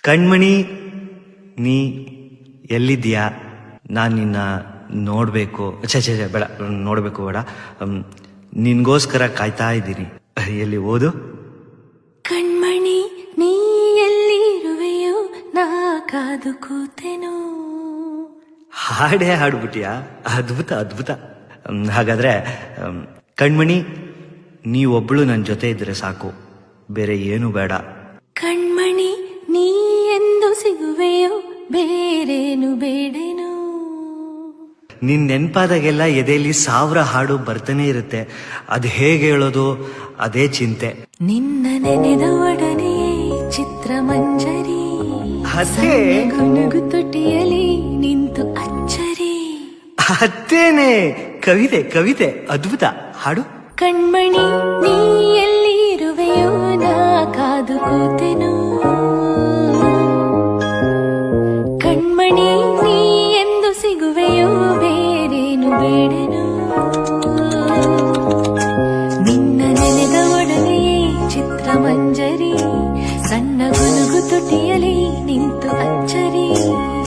ಕಣ್ಮಣಿ ನೀ ಎಲ್ಲಿದ್ಯಾ? ನಾನು ನಿನ್ನ ನೋಡಬೇಕು. ಛೇ ಬೇಡ, ನೋಡಬೇಕು ಬೇಡ, ನಿನ್ಗೋಸ್ಕರ ಕಾಯ್ತಾ ಇದ್ದೀನಿ. ಎಲ್ಲಿ ಓದು. ಕಣ್ಮಣಿ ನೀ ಎಲ್ಲಿರುವೆಯೋ ನಾ ಕಾದು ಕೂತೆನು. ಹಾಡೇ ಹಾಡ್ಬಿಟ್ಟಿಯಾ? ಅದ್ಭುತ ಅದ್ಭುತ. ಹಾಗಾದ್ರೆ ಕಣ್ಮಣಿ ನೀ ಒಬ್ಳು ನನ್ನ ಜೊತೆ ಇದ್ರೆ ಸಾಕು, ಬೇರೆ ಏನು ಬೇಡ. ಕಣ್ಮಣಿ ನೀ ಎಂದು ಸಿಗುವೆಯೋ ಬೇರೇನು ಬೇಡೇನು. ನಿನ್ ನೆನ್ಪಾದಾಗೆಲ್ಲ ಎದೆಯಲ್ಲಿ 1000 ಹಾಡು ಬರ್ತಾನೆ ಇರುತ್ತೆ. ಅದು ಹೇಗೆ ಹೇಳೋದು ಅದೇ ಚಿಂತೆ. ನಿನ್ನ ನೆನೆದ ಒಡನೆ ಚಿತ್ರಮಂಜರಿ, ಅದೇ ಗುನುಗು ತುಟಿಯಲಿ ನಿಂತು ಅಚ್ಚರಿ. ಅದೇನೆ ಕವಿತೆ ಕವಿತೆ, ಅದ್ಭುತ. ಹಾಡು. ಕಣ್ಮಣಿ ನೀ ಎಲ್ಲಿ ಇರುವೆಯೋ ನಾ ಕಾದು ಕೂತೆನು. ಕಣ್ಮಣಿ ನೀ ಎಂದು ಸಿಗುವೆಯೋ ಬೇರೇನು ಬೇಡನು. ನಿನ್ನ ನೆನೆದ ಒಡನೆಯೇ ಚಿತ್ರಮಂಜರಿ, ಸಣ್ಣ ಗುನುಗು ತುಟಿಯಲಿ ನಿಂತು ಅಚ್ಚರಿ.